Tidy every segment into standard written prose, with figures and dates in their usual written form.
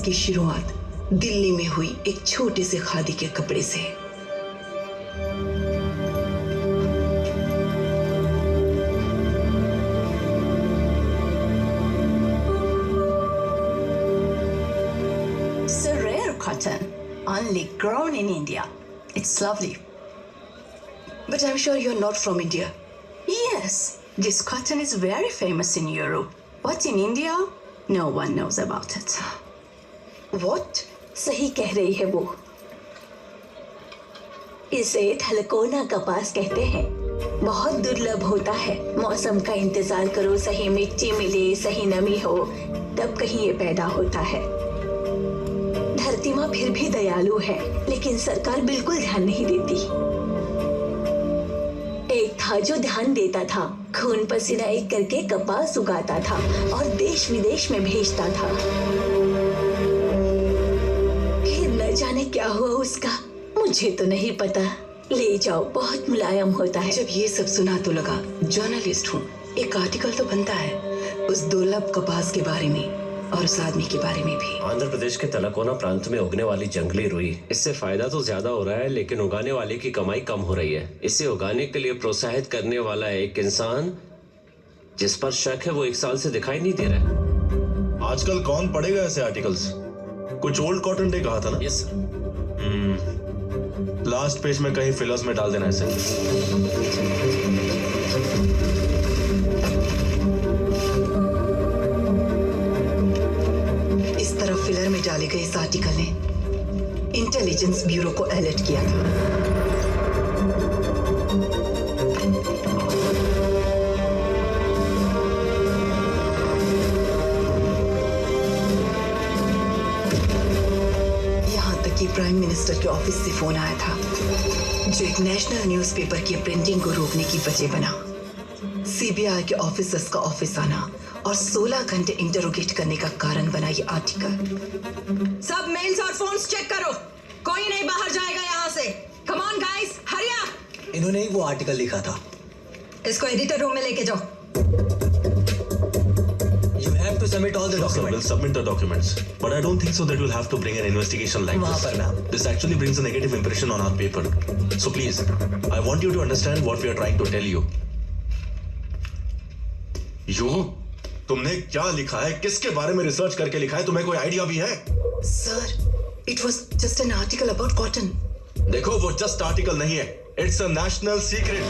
की शुरुआत दिल्ली में हुई एक छोटे से खादी के कपड़े से। It's a rare cotton, only grown in India. It's lovely. But I'm sure you're not from India. Yes, this cotton is very famous in Europe. But in India, no one knows about it. What? सही कह रही है वो। इसे थलकोना कपास कहते हैं। बहुत दुर्लभ होता है। मौसम का इंतजार करो, सही मिट्टी मिले, सही नमी हो, तब कहीं ये पैदा होता है। धरती माँ फिर भी दयालु है, लेकिन सरकार बिल्कुल ध्यान नहीं देती। एक था जो ध्यान देता था, खून पसीना एक करके कपास उगाता था और देश विदेश में भेजता था। फिर न जाने क्या हुआ उसका, मुझे तो नहीं पता। ले जाओ, बहुत मुलायम होता है। जब ये सब सुना तो लगा जर्नलिस्ट हूँ, एक आर्टिकल तो बनता है उस दुर्लभ कपास के बारे में और उस आदमी के बारे में भी। आंध्र प्रदेश के तलकोना प्रांत में उगने वाली जंगली रुई, इससे फायदा तो ज्यादा हो रहा है, लेकिन उगाने वाले की कमाई कम हो रही है। इसे उगाने के लिए प्रोत्साहित करने वाला एक इंसान जिस पर शक है वो 1 साल से दिखाई नहीं दे रहा है। आजकल कौन पढ़ेगा ऐसे आर्टिकल्स? कुछ ओल्ड कॉटन डे कहा था ना? Yes sir. लास्ट पेज में कहीं फिलर्स में डाल देना ऐसे। इस तरह फिलर में डाले गए इस आर्टिकल ने इंटेलिजेंस ब्यूरो को अलर्ट किया था। प्राइम मिनिस्टर के ऑफिस से फोन आया था, जो एक नेशनल न्यूज़पेपर की प्रिंटिंग को रोकने की वजह बना। सीबीआई के ऑफिसर्स का ऑफिस आना और 16 घंटे इंटरोगेट करने का कारण बना ये आर्टिकल। सब मेल्स और फोन्स चेक करो, कोई नहीं बाहर जाएगा यहाँ से। Come on guys, hurry up. इन्होंने ही वो आर्टिकल लिखा था। इसको एडिटर रूम में लेके जाओ। You have to submit all the Sure, sir, we'll documents. submit the documents. But I don't think so that you'll have to bring an investigation like वहाँ this. पर ma'am. This actually brings a negative impression on our paper. So please, I want you to understand what we are trying to tell you. तुमने क्या लिखा है? किसके बारे में research करके लिखा है? तुम्हें कोई आइडिया भी है? Sir, it was just an article about cotton. देखो, वो जस्ट आर्टिकल नहीं है, इट्स अ नेशनल सीक्रेट।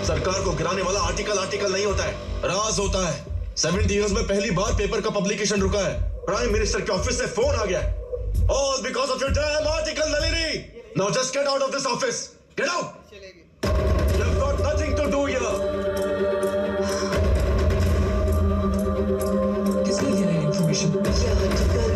सरकार को गिराने वाला आर्टिकल नहीं होता है, राज होता है। 70 इयर्स में पहली बार पेपर का पब्लिकेशन रुका है। प्राइम मिनिस्टर के ऑफिस से फोन आ गया है। All because of your damn article, Nalini. Now just get out of this office. Get out. You've got nothing to do here. किसने दिया है information? ये आर्टिकल